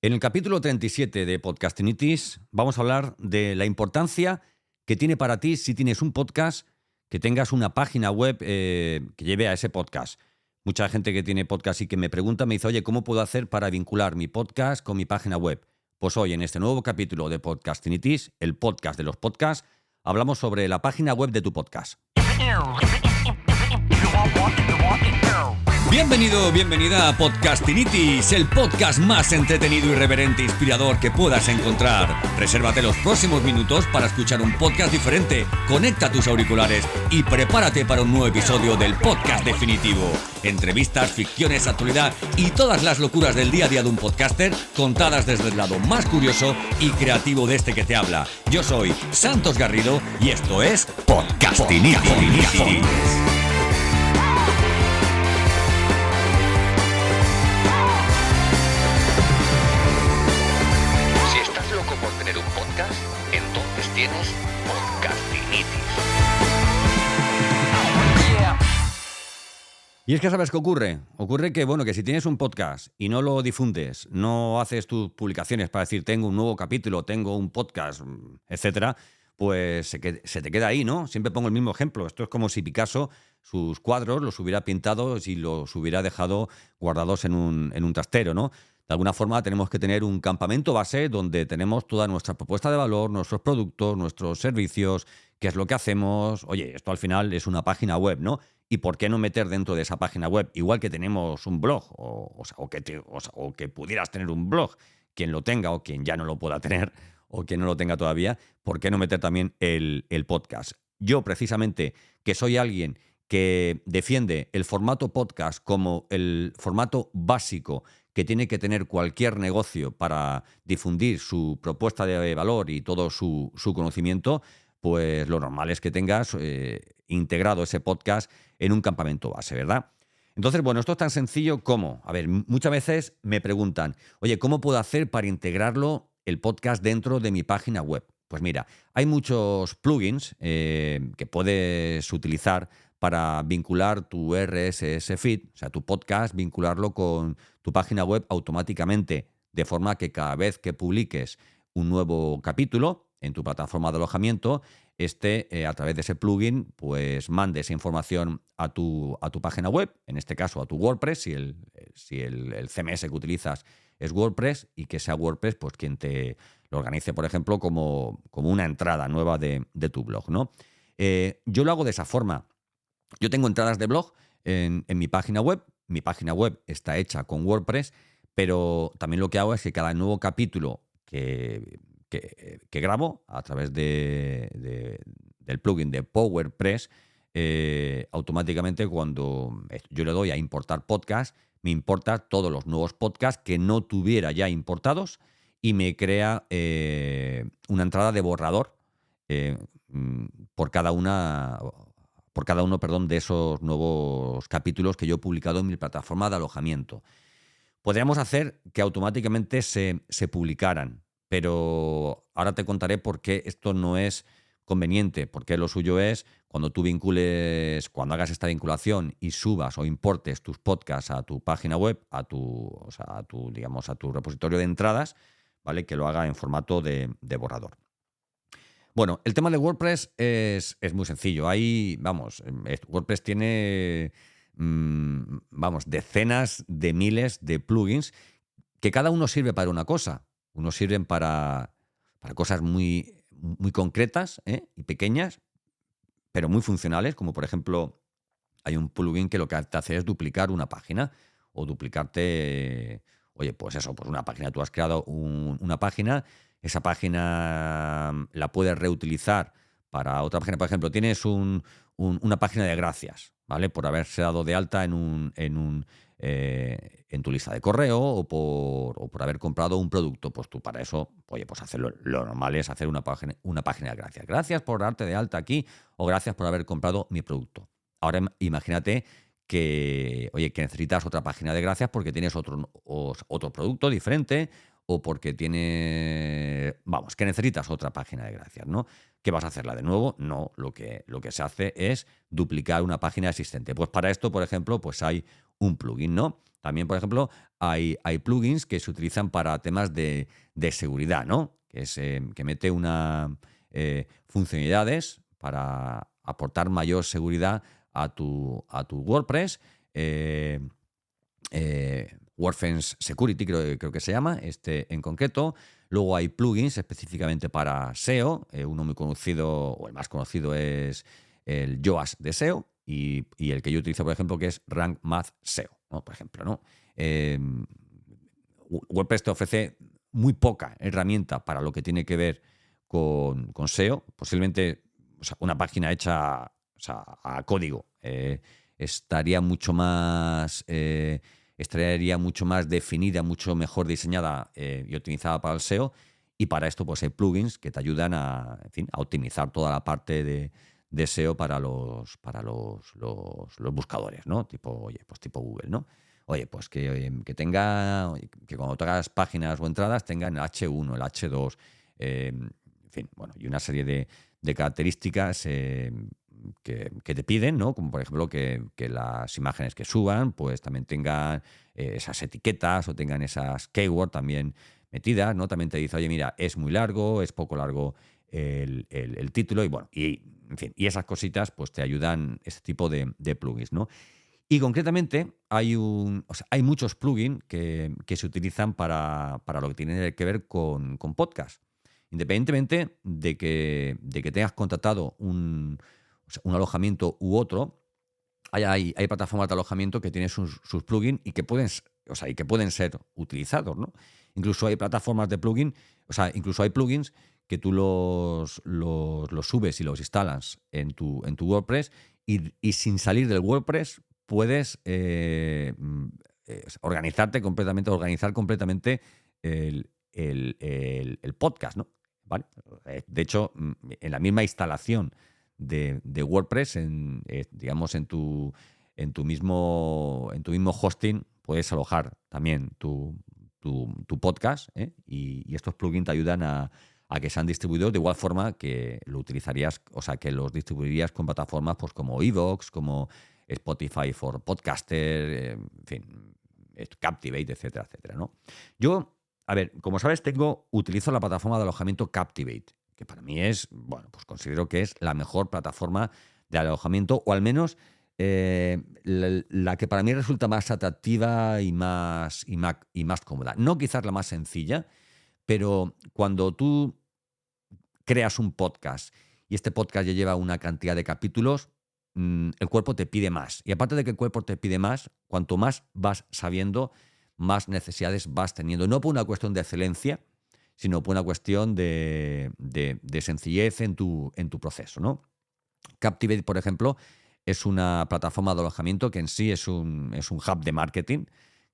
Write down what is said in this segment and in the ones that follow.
En el capítulo 37 de Podcastinitis vamos a hablar de la importancia que tiene para ti si tienes un podcast, que tengas una página web que lleve a ese podcast. Mucha gente que tiene podcast y que me pregunta, me dice, oye, ¿cómo puedo hacer para vincular mi podcast con mi página web? Pues hoy, en este nuevo capítulo de Podcastinitis, el podcast de los podcasts, hablamos sobre la página web de tu podcast. Bienvenido, bienvenida a Podcastinitis, el podcast más entretenido, irreverente e inspirador que puedas encontrar. Resérvate los próximos minutos para escuchar un podcast diferente, conecta tus auriculares y prepárate para un nuevo episodio del podcast definitivo. Entrevistas, ficciones, actualidad y todas las locuras del día a día de un podcaster, contadas desde el lado más curioso y creativo de este que te habla. Yo soy Santos Garrido y esto es Podcastinitis. Tienes Podcastinitis. Y es que ¿sabes qué ocurre? Ocurre que, que si tienes un podcast y no lo difundes, no haces tus publicaciones para decir tengo un nuevo capítulo, tengo un podcast, etcétera, pues se te queda ahí, ¿no? Siempre pongo el mismo ejemplo. Esto es como si Picasso sus cuadros los hubiera pintado y los hubiera dejado guardados en un trastero, ¿no? De alguna forma tenemos que tener un campamento base donde tenemos toda nuestra propuesta de valor, nuestros productos, nuestros servicios, qué es lo que hacemos. Oye, esto al final es una página web, ¿no? ¿Y por qué no meter dentro de esa página web, igual que tenemos un blog, o que pudieras tener un blog, quien lo tenga o quien ya no lo pueda tener, o quien no lo tenga todavía, ¿por qué no meter también el podcast? Yo, precisamente, que soy alguien que defiende el formato podcast como el formato básico que tiene que tener cualquier negocio para difundir su propuesta de valor y todo su conocimiento, pues lo normal es que tengas integrado ese podcast en un campamento base, ¿verdad? Entonces, esto es tan sencillo como, muchas veces me preguntan, oye, ¿cómo puedo hacer para integrarlo el podcast dentro de mi página web? Pues mira, hay muchos plugins que puedes utilizar para vincular tu RSS feed, o sea, tu podcast, vincularlo con tu página web automáticamente, de forma que cada vez que publiques un nuevo capítulo en tu plataforma de alojamiento, a través de ese plugin, pues mande esa información a tu página web, en este caso a tu WordPress, si el CMS que utilizas es WordPress, y que sea WordPress pues quien te lo organice, por ejemplo, como una entrada nueva de tu blog, ¿no? Yo lo hago de esa forma. Yo tengo entradas de blog en mi página web. Mi página web está hecha con WordPress, pero también lo que hago es que cada nuevo capítulo que grabo a través del plugin de PowerPress, automáticamente cuando yo le doy a importar podcast, me importa todos los nuevos podcasts que no tuviera ya importados y me crea una entrada de borrador por cada uno, de esos nuevos capítulos que yo he publicado en mi plataforma de alojamiento. Podríamos hacer que automáticamente se publicaran, pero ahora te contaré por qué esto no es conveniente, porque lo suyo es cuando cuando hagas esta vinculación y subas o importes tus podcasts a tu página web, a tu repositorio de entradas, ¿vale? Que lo haga en formato de borrador. Bueno, el tema de WordPress es muy sencillo. WordPress tiene decenas de miles de plugins que cada uno sirve para una cosa. Unos sirven para cosas muy, muy concretas y pequeñas, pero muy funcionales, como por ejemplo hay un plugin que lo que te hace es duplicar una página o duplicarte, pues una página. Tú has creado una página. Esa página la puedes reutilizar para otra página. Por ejemplo, tienes una página de gracias, ¿vale? Por haberse dado de alta en tu lista de correo o por haber comprado un producto. Pues tú para eso, pues hacerlo. Lo normal es hacer una página de gracias. Gracias por darte de alta aquí o gracias por haber comprado mi producto. Ahora imagínate que necesitas otra página de gracias porque tienes otro producto diferente, o porque que necesitas otra página de gracias, ¿no? ¿Qué vas a hacerla de nuevo? No, lo que se hace es duplicar una página existente. Pues para esto, por ejemplo, pues hay un plugin, ¿no? También, por ejemplo, hay plugins que se utilizan para temas de seguridad, ¿no? Que mete una funcionalidades para aportar mayor seguridad a tu WordPress. WordFence Security creo que se llama, en concreto. Luego hay plugins específicamente para SEO. Uno muy conocido, o el más conocido, es el Yoast de SEO y el que yo utilizo, por ejemplo, que es Rank Math SEO, ¿no? Por ejemplo, ¿no? WordPress te ofrece muy poca herramienta para lo que tiene que ver con SEO. Posiblemente, o sea, una página hecha, o sea, a código estaría mucho más definida, mucho mejor diseñada y optimizada para el SEO. Y para esto, pues hay plugins que te ayudan a optimizar toda la parte de SEO para los buscadores, ¿no? Tipo Google, ¿no? Oye, pues que tenga, que cuando te hagas páginas o entradas tengan el H1, el H2, en fin, bueno, y una serie de características que te piden, ¿no? Como por ejemplo que las imágenes que suban pues también tengan esas etiquetas o tengan esas keywords también metidas, ¿no? También te dice, oye, mira, es muy largo, es poco largo el título y bueno, en fin, y esas cositas pues te ayudan este tipo de plugins, ¿no? Y concretamente hay muchos plugins que se utilizan para lo que tiene que ver con podcast. Independientemente de que tengas contratado un alojamiento u otro, hay plataformas de alojamiento que tienen sus plugins y que pueden ser utilizados, ¿no? Incluso hay plataformas de plugin, incluso hay plugins que tú los subes y los instalas en tu WordPress y sin salir del WordPress puedes organizar completamente el podcast, ¿no? ¿Vale? De hecho, en la misma instalación de WordPress, digamos, en tu mismo hosting, puedes alojar también tu podcast, ¿eh? Y estos plugins te ayudan a que sean distribuidos de igual forma que lo utilizarías, o sea, que los distribuirías con plataformas pues como iVoox, como Spotify for Podcaster, en fin, Captivate, etcétera, etcétera, ¿no? Yo, a ver, como sabes, utilizo la plataforma de alojamiento Captivate, que para mí es, bueno, pues considero que es la mejor plataforma de alojamiento, o al menos la que para mí resulta más atractiva y más cómoda. No quizás la más sencilla, pero cuando tú creas un podcast y este podcast ya lleva una cantidad de capítulos, el cuerpo te pide más. Y aparte de que el cuerpo te pide más, cuanto más vas sabiendo, más necesidades vas teniendo. No por una cuestión de excelencia, sino por una cuestión de sencillez en tu proceso, ¿no? Captivate, por ejemplo, es una plataforma de alojamiento que en sí es un hub de marketing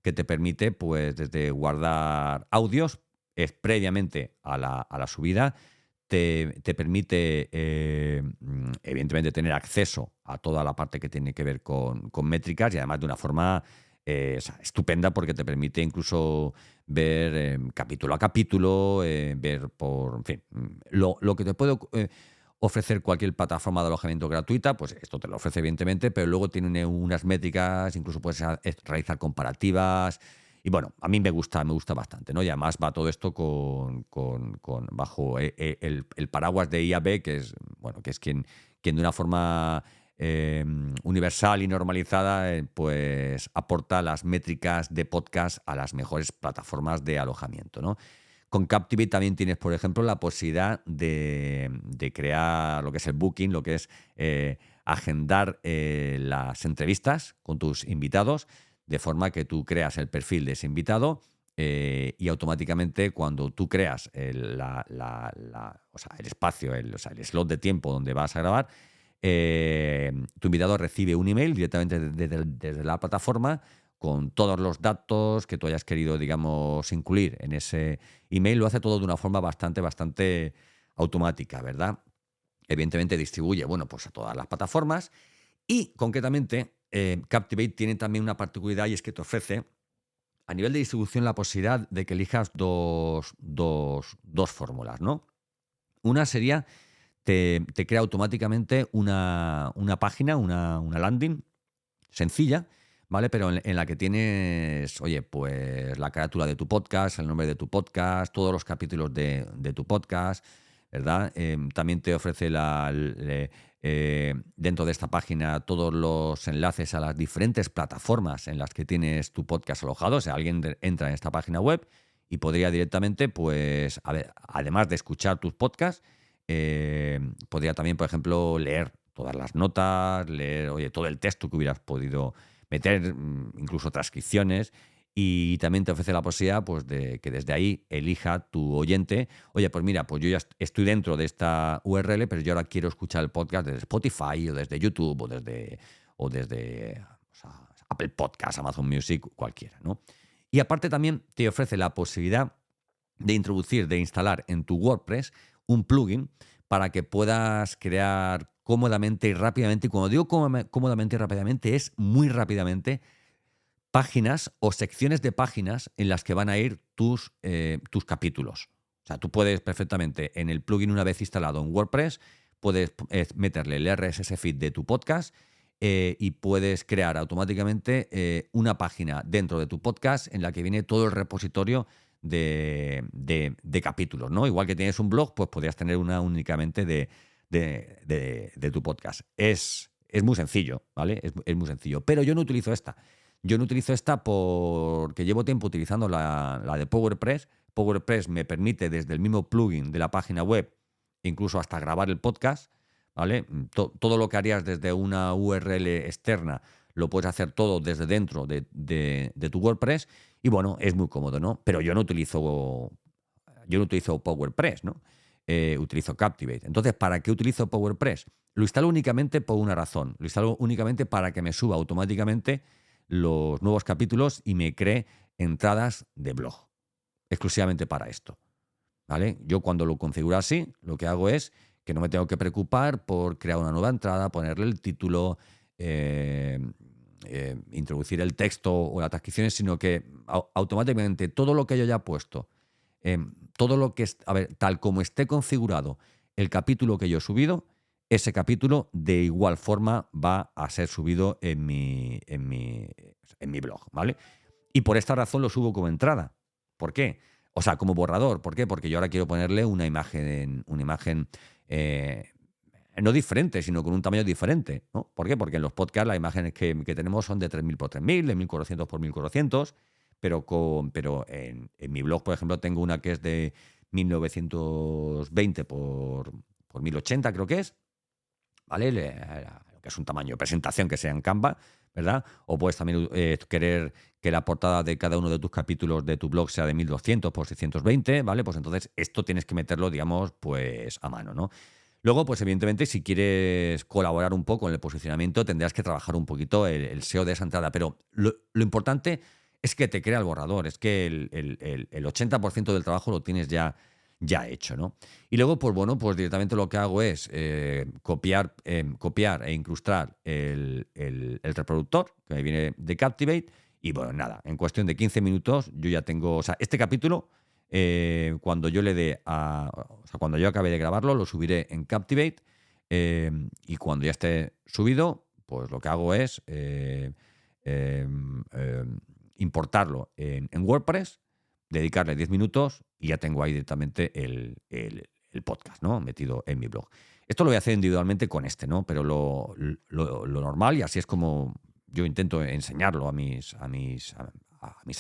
que te permite, pues, desde guardar audios previamente a la subida, te permite, evidentemente, tener acceso a toda la parte que tiene que ver con métricas y además de una forma estupenda porque te permite incluso ver capítulo a capítulo, ver por, en fin, lo que te puede ofrecer cualquier plataforma de alojamiento gratuita, pues esto te lo ofrece evidentemente, pero luego tiene unas métricas, incluso puedes realizar comparativas. Y bueno, a mí me gusta bastante, ¿no? Y además va todo esto bajo el paraguas de IAB, que es, bueno, que es quien de una forma universal y normalizada, pues aporta las métricas de podcast a las mejores plataformas de alojamiento, ¿no? Con Captivate también tienes, por ejemplo, la posibilidad de crear lo que es el booking, lo que es agendar las entrevistas con tus invitados, de forma que tú creas el perfil de ese invitado y automáticamente cuando tú creas el espacio, el slot de tiempo donde vas a grabar, tu invitado recibe un email directamente desde la plataforma con todos los datos que tú hayas querido, digamos, incluir en ese email. Lo hace todo de una forma bastante automática, ¿verdad? Evidentemente distribuye, bueno, pues a todas las plataformas y concretamente Captivate tiene también una particularidad y es que te ofrece a nivel de distribución la posibilidad de que elijas dos fórmulas, ¿no? Una sería, te crea automáticamente una página, una landing sencilla, ¿vale? Pero en la que tienes, oye, pues la carátula de tu podcast, el nombre de tu podcast, todos los capítulos de tu podcast, ¿verdad? También te ofrece dentro de esta página todos los enlaces a las diferentes plataformas en las que tienes tu podcast alojado. O sea, alguien entra en esta página web y podría directamente, pues, a ver, además de escuchar tus podcasts, podría también, por ejemplo, leer todas las notas, leer, oye, todo el texto que hubieras podido meter, incluso transcripciones, y también te ofrece la posibilidad, pues, de que desde ahí elija tu oyente. Oye, pues mira, pues yo ya estoy dentro de esta URL, pero yo ahora quiero escuchar el podcast desde Spotify o desde YouTube o desde o sea, Apple Podcasts, Amazon Music, cualquiera, ¿no? Y aparte también te ofrece la posibilidad de introducir, de instalar en tu WordPress un plugin para que puedas crear cómodamente y rápidamente. Y cuando digo cómodamente y rápidamente, es muy rápidamente páginas o secciones de páginas en las que van a ir tus capítulos. O sea, tú puedes perfectamente en el plugin, una vez instalado en WordPress, puedes meterle el RSS feed de tu podcast y puedes crear automáticamente una página dentro de tu podcast en la que viene todo el repositorio de capítulos, ¿no? Igual que tienes un blog, pues podrías tener una únicamente de tu podcast. Es muy sencillo, ¿vale? Es muy sencillo. Pero yo no utilizo esta. Yo no utilizo esta porque llevo tiempo utilizando la de PowerPress. PowerPress me permite desde el mismo plugin de la página web, incluso hasta grabar el podcast, ¿vale? Todo lo que harías desde una URL externa lo puedes hacer todo desde dentro de tu WordPress y bueno, es muy cómodo, ¿no? Pero yo no utilizo PowerPress, ¿no? Utilizo Captivate. Entonces, ¿para qué utilizo PowerPress? Lo instalo únicamente por una razón. Lo instalo únicamente para que me suba automáticamente los nuevos capítulos y me cree entradas de blog. Exclusivamente para esto, ¿vale? Yo cuando lo configuro así, lo que hago es que no me tengo que preocupar por crear una nueva entrada, ponerle el título, introducir el texto o las transcripciones, sino que automáticamente todo lo que yo haya puesto, todo lo que tal como esté configurado el capítulo que yo he subido, ese capítulo de igual forma va a ser subido en mi blog, ¿vale? Y por esta razón lo subo como entrada. ¿Por qué? O sea, como borrador. ¿Por qué? Porque yo ahora quiero ponerle una imagen no diferente, sino con un tamaño diferente, ¿no? ¿Por qué? Porque en los podcasts las imágenes que tenemos son de 3000 por 3000, de 1400 por 1400, pero en mi blog, por ejemplo, tengo una que es de 1920 por 1080, creo que es, ¿vale? Lo que es un tamaño de presentación que sea en Canva, ¿verdad? O puedes también querer que la portada de cada uno de tus capítulos de tu blog sea de 1200 por 620, ¿vale? Pues entonces esto tienes que meterlo, digamos, pues a mano, ¿no? Luego, pues evidentemente, si quieres colaborar un poco en el posicionamiento, tendrás que trabajar un poquito el SEO de esa entrada. Pero lo importante es que te crea el borrador, es que el 80% del trabajo lo tienes ya hecho, ¿no? Y luego, pues bueno, pues directamente lo que hago es copiar e incrustar el reproductor que me viene de Captivate y bueno, nada, en cuestión de 15 minutos yo ya tengo, o sea, este capítulo, cuando yo le dé o sea, cuando yo acabe de grabarlo, lo subiré en Captivate y cuando ya esté subido, pues lo que hago es importarlo en WordPress, dedicarle 10 minutos y ya tengo ahí directamente el podcast, ¿no? Metido en mi blog. Esto lo voy a hacer individualmente con este, ¿no? Pero lo normal, y así es como yo intento enseñarlo a mis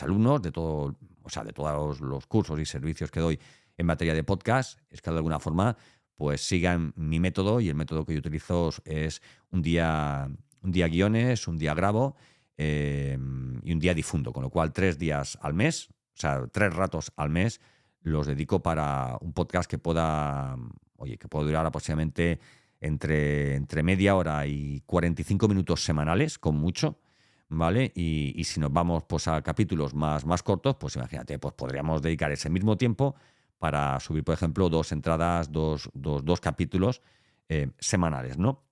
alumnos de todo, o sea, de todos los cursos y servicios que doy en materia de podcast, es que de alguna forma pues sigan mi método, y el método que yo utilizo es un día guiones, un día grabo y un día difundo, con lo cual 3 días al mes, o sea, 3 ratos al mes los dedico para un podcast que pueda durar aproximadamente entre media hora y 45 minutos semanales, con mucho, ¿vale? Y si nos vamos pues a capítulos más cortos, pues imagínate, pues podríamos dedicar ese mismo tiempo para subir, por ejemplo, 2 entradas, dos capítulos semanales, ¿no?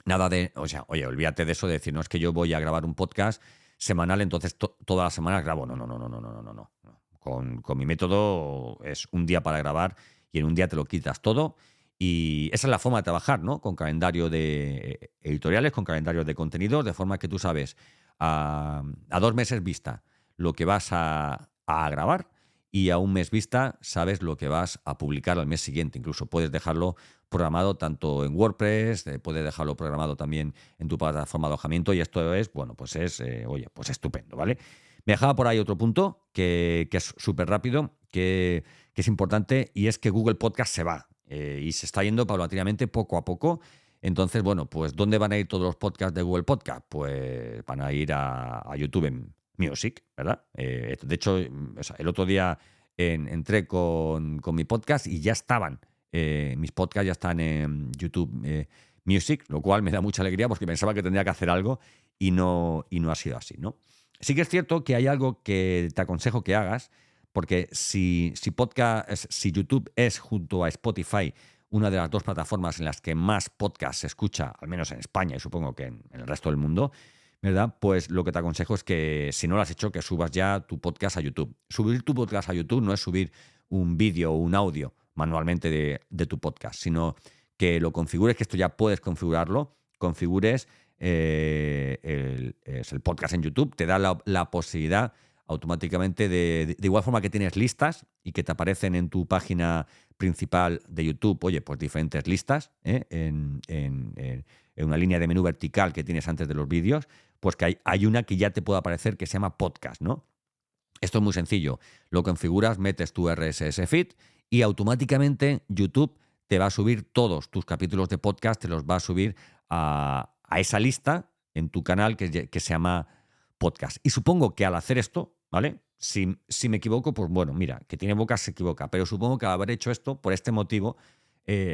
Nada de, o sea, oye, olvídate de eso de decir, no, es que yo voy a grabar un podcast semanal, entonces todas las semanas grabo. No. Con mi método es un día para grabar y en un día te lo quitas todo. Y esa es la forma de trabajar, ¿no? Con calendario de editoriales, con calendarios de contenidos, de forma que tú sabes a 2 meses vista lo que vas a grabar y a 1 mes vista sabes lo que vas a publicar al mes siguiente. Incluso puedes dejarlo programado tanto en WordPress, puedes dejarlo programado también en tu plataforma de alojamiento y esto es, bueno, pues es, pues estupendo, ¿vale? Me dejaba por ahí otro punto que es súper rápido, que es importante, y es que Google Podcast se va y se está yendo paulatinamente poco a poco. Entonces, bueno, pues ¿dónde van a ir todos los podcasts de Google Podcast? Pues van a ir a YouTube Music, ¿verdad? De hecho, el otro día entré con mi podcast y ya estaban. Mis podcasts ya están en YouTube Music, lo cual me da mucha alegría porque pensaba que tendría que hacer algo y no ha sido así, ¿no? Sí que es cierto que hay algo que te aconsejo que hagas, porque si YouTube es, junto a Spotify, una de las 2 plataformas en las que más podcast se escucha, al menos en España y supongo que en el resto del mundo, ¿verdad? Pues lo que te aconsejo es que, si no lo has hecho, que subas ya tu podcast a YouTube. Subir tu podcast a YouTube no es subir un vídeo o un audio manualmente de tu podcast, sino que lo configures, que esto ya puedes configurarlo, configures el podcast en YouTube, te da la posibilidad automáticamente de igual forma que tienes listas y que te aparecen en tu página principal de YouTube, oye, pues diferentes listas en una línea de menú vertical que tienes antes de los vídeos, pues que hay una que ya te puede aparecer que se llama podcast, ¿no? Esto es muy sencillo. Lo configuras, metes tu RSS feed y automáticamente YouTube te va a subir todos tus capítulos de podcast, te los va a subir a esa lista en tu canal que se llama podcast. Y supongo que al hacer esto, ¿vale? Si me equivoco, pues bueno, mira, que tiene boca se equivoca, pero supongo que al haber hecho esto, por este motivo,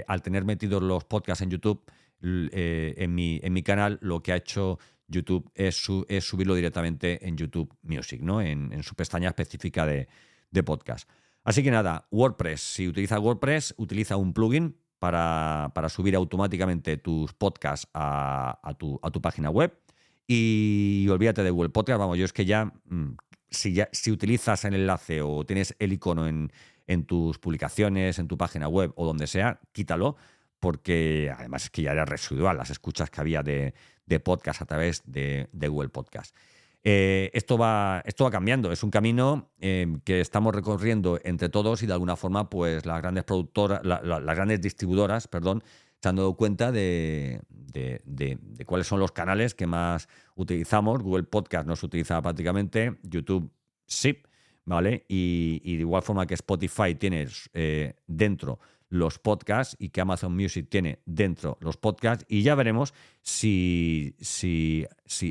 al tener metidos los podcasts en YouTube, en mi canal, lo que ha hecho YouTube es subirlo directamente en YouTube Music, ¿no? En su pestaña específica de podcast. Así que nada, WordPress. Si utilizas WordPress, utiliza un plugin para subir automáticamente tus podcasts a tu página web. Y olvídate de Google Podcast. Vamos, yo es que si utilizas el enlace o tienes el icono en tus publicaciones, en tu página web o donde sea, quítalo, porque además es que ya era residual las escuchas que había de podcast a través de Google Podcast. Esto va cambiando, es un camino que estamos recorriendo entre todos y de alguna forma pues las grandes productoras, las grandes distribuidoras, perdón, se han dado cuenta de cuáles son los canales que más utilizamos. Google Podcast no se utiliza prácticamente, YouTube sí, ¿vale? Y de igual forma que Spotify tiene dentro los podcasts y que Amazon Music tiene dentro los podcasts, y ya veremos si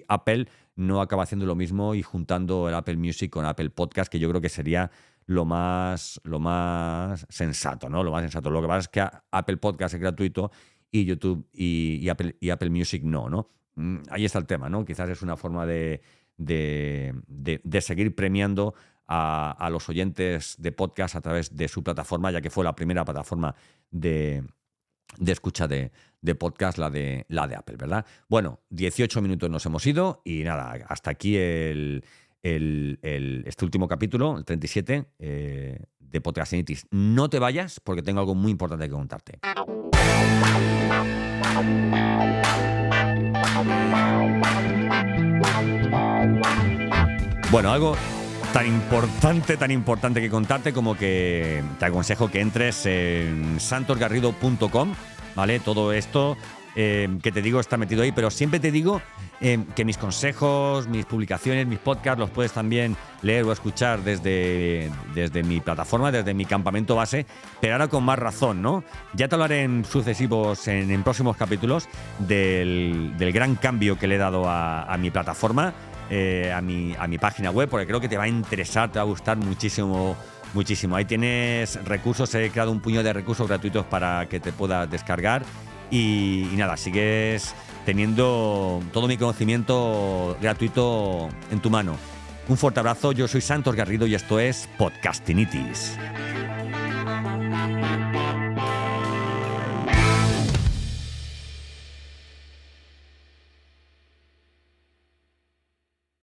Apple no acaba haciendo lo mismo y juntando el Apple Music con Apple Podcast, que yo creo que sería lo más sensato, ¿no? Lo más sensato. Lo que pasa es que Apple Podcast es gratuito y YouTube y Apple Music no. Ahí está el tema, ¿no? Quizás es una forma de seguir premiando a los oyentes de podcast a través de su plataforma, ya que fue la primera plataforma de escucha de podcast, la de Apple, ¿verdad? Bueno, 18 minutos nos hemos ido y nada, hasta aquí este último capítulo, el 37 de Podcastinitis. No te vayas porque tengo algo muy importante que contarte. Bueno, algo tan importante que contarte como que te aconsejo que entres en santosgarrido.com, ¿vale? Todo esto que te digo está metido ahí, pero siempre te digo que mis consejos, mis publicaciones, mis podcasts los puedes también leer o escuchar desde mi plataforma, desde mi campamento base, pero ahora con más razón, ¿no? Ya te hablaré en próximos capítulos del gran cambio que le he dado a mi plataforma, a mi página web, porque creo que te va a interesar, te va a gustar muchísimo. Ahí tienes recursos, he creado un puñado de recursos gratuitos para que te puedas descargar y nada, sigues teniendo todo mi conocimiento gratuito en tu mano. Un fuerte abrazo, yo soy Santos Garrido y esto es Podcastinitis.